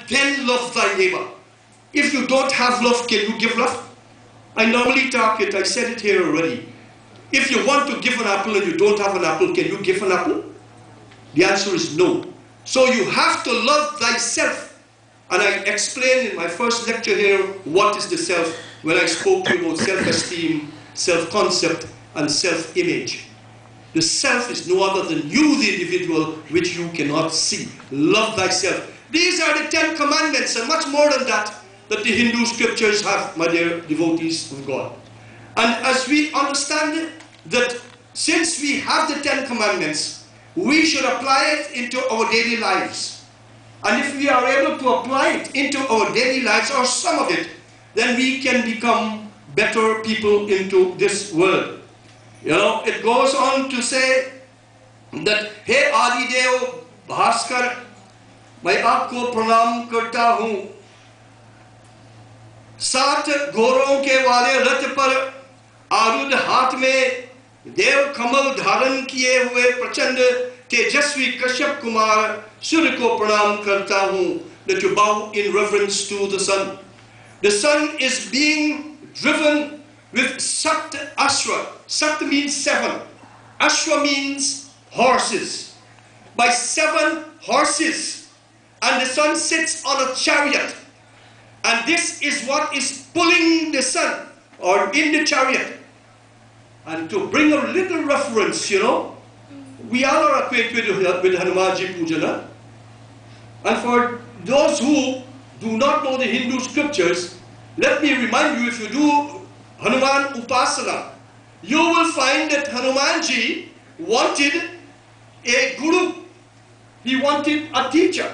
then love thy neighbor. If you don't have love, can you give love? I normally talk it, I said it here already. If you want to give an apple and you don't have an apple, can you give an apple? The answer is no. So you have to love thyself. And I explained in my first lecture here what is the self when I spoke to you about self-esteem, self-concept, and self-image. The self is no other than you, the individual, which you cannot see. Love thyself. These are the 10 commandments, and much more than that the Hindu scriptures have, my dear devotees of God. And as we understand that since we have the 10 commandments, we should apply it into our daily lives. And if we are able to apply it into our daily lives, or some of it, then we can become better people into this world. You know, it goes on to say that, Hey Adidev Bhaskar, मैं आपको प्रणाम करता हूँ। 7 घोड़ों के वाले रथ पर आरूढ़ हाथ में देव कमल धारण किए हुए प्रचंड तेजस्वी कश्यप कुमार सूर्य को प्रणाम करता हूँ। That you bow in reverence to the sun. The sun is being driven with Sat Ashwa. Sat means 7. Ashwa means horses. By 7 horses. And the sun sits on a chariot. And this is what is pulling the sun, or in the chariot. And to bring a little reference, you know, we all are acquainted with Hanumanji Pujana. And for those who do not know the Hindu scriptures, let me remind you, if you do Hanuman Upasana, you will find that Hanumanji wanted a guru. He wanted a teacher.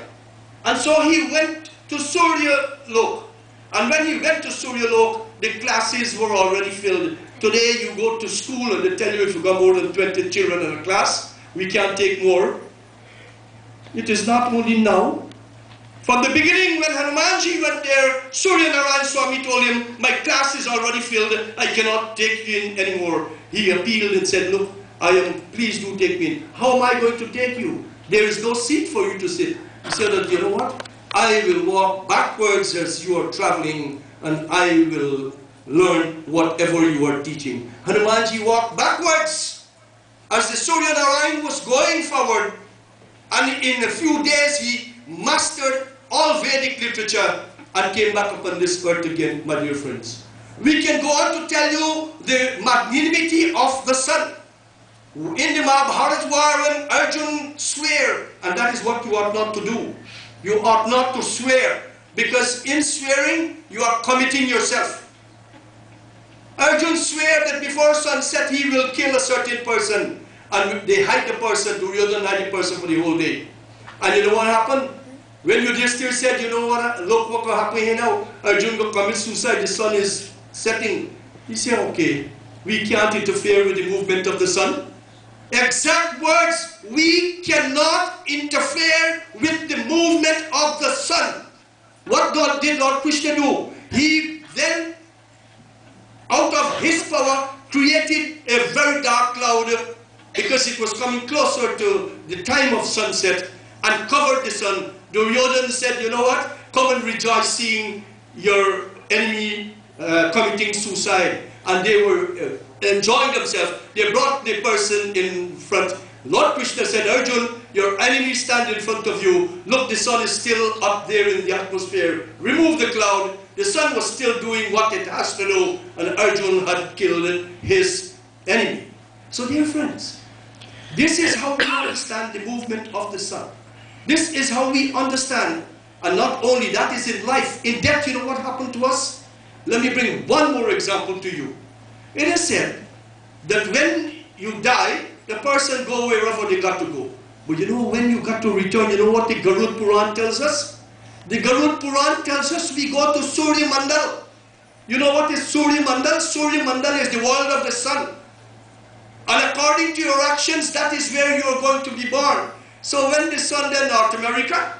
And so he went to Surya Lok. And when he went to Surya Lok, the classes were already filled. Today you go to school and they tell you if you got more than 20 children in a class, we can't take more. It is not only now. From the beginning, when Hanumanji went there, Surya Narayan Swami told him, my class is already filled, I cannot take you in anymore. He appealed and said, look, please do take me in. How am I going to take you? There is no seat for you to sit. He said that, you know what? I will walk backwards as you are traveling, and I will learn whatever you are teaching. Hanumanji walked backwards as the Surya Narayan was going forward, and in a few days he mastered all Vedic literature and came back upon this earth again, my dear friends. We can go on to tell you the magnanimity of the sun. In the Mahabharata war, when Arjun swore, and that is what you ought not to do. You ought not to swear, because in swearing, you are committing yourself. Arjun swore that before sunset, he will kill a certain person, and they hide the person, Duryodhana hide the person for the whole day. And you know what happened? When Yudhishthir said, you know what, look what will happen here now, Arjun will commit suicide, the sun is setting. He said, okay, we can't interfere with the movement of the sun. Exact words, we cannot interfere with the movement of the sun. What did Lord Krishna do? He then, out of his power, created a very dark cloud because it was coming closer to the time of sunset and covered the sun. Duryodhana said, you know what? Come and rejoice seeing your enemy committing suicide. And they were enjoying themselves. They brought the person in front. Lord Krishna said, Arjun, your enemy stand in front of you. Look, the sun is still up there in the atmosphere. Remove the cloud. The sun was still doing what it has to do, and Arjun had killed his enemy. So dear friends, this is how we understand the movement of the sun. This is how we understand, and not only that is in life. In death, you know what happened to us? Let me bring one more example to you. It is said that when you die, the person go wherever they got to go. But you know, when you got to return, you know what the Garud Puran tells us? The Garud Puran tells us we go to Surya Mandal. You know what is Surya Mandal? Surya Mandal is the world of the sun. And according to your actions, that is where you are going to be born. So when the sun then North America,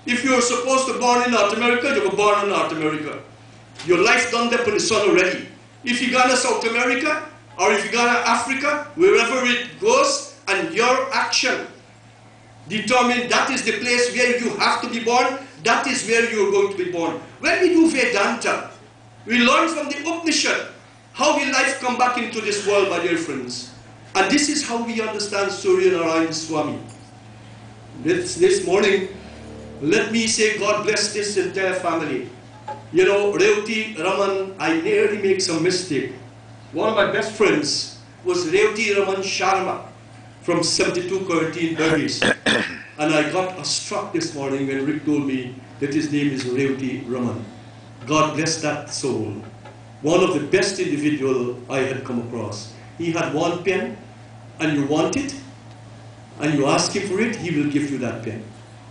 if you are supposed to born in North America, you were born in North America. Your life done up in the sun already. If you go to South America, or if you go to Africa, wherever it goes, and your action determined that is the place where you have to be born, that is where you are going to be born. When we do Vedanta, we learn from the Upanishad how will life come back into this world, my dear friends. And this is how we understand Surya Narayan Swami. This morning, let me say God bless this entire family. You know, Revati Raman, I nearly make some mistake. One of my best friends was Revati Raman Sharma from 72 Curtin Burgess. And I got struck this morning when Rick told me that his name is Revati Raman. God bless that soul. One of the best individuals I had come across. He had one pen, and you want it, and you ask him for it, he will give you that pen.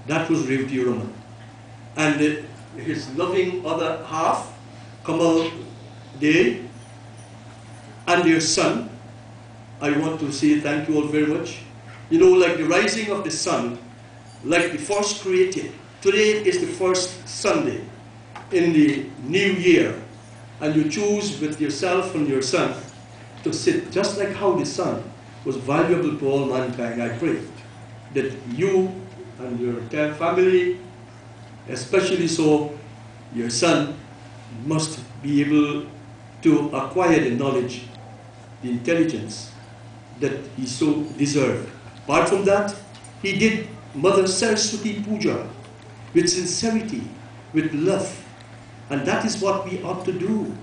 That was Revati Raman. And his loving other half, Kamal Dey, and their son, I want to say thank you all very much. You know, like the rising of the sun, like the first created. Today is the first Sunday in the new year, and you choose with yourself and your son to sit, just like how the sun was valuable to all mankind. I pray that you and your entire family, especially so your son, must be able to acquire the knowledge, the intelligence that he so deserved. Apart from that, he did Mother Saraswati Puja with sincerity, with love. And that is what we ought to do.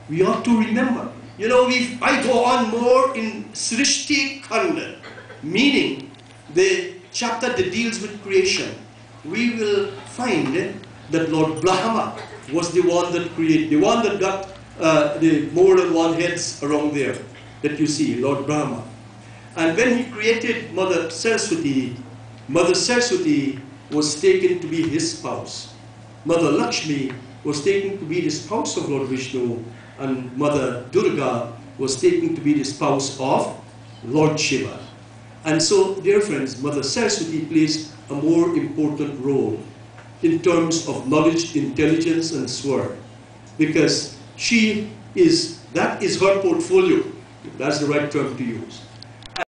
We ought to remember. You know, I go on more in Srishti Khanda, meaning the chapter that deals with creation. We will find that Lord Brahma was the one that created, the one that got the more than one heads around there that you see, Lord Brahma. And when he created Mother Saraswati was taken to be his spouse. Mother Lakshmi was taken to be the spouse of Lord Vishnu, and Mother Durga was taken to be the spouse of Lord Shiva. And so, dear friends, Mother Saraswati plays a more important role in terms of knowledge, intelligence, and sword, because that is her portfolio, if that's the right term to use.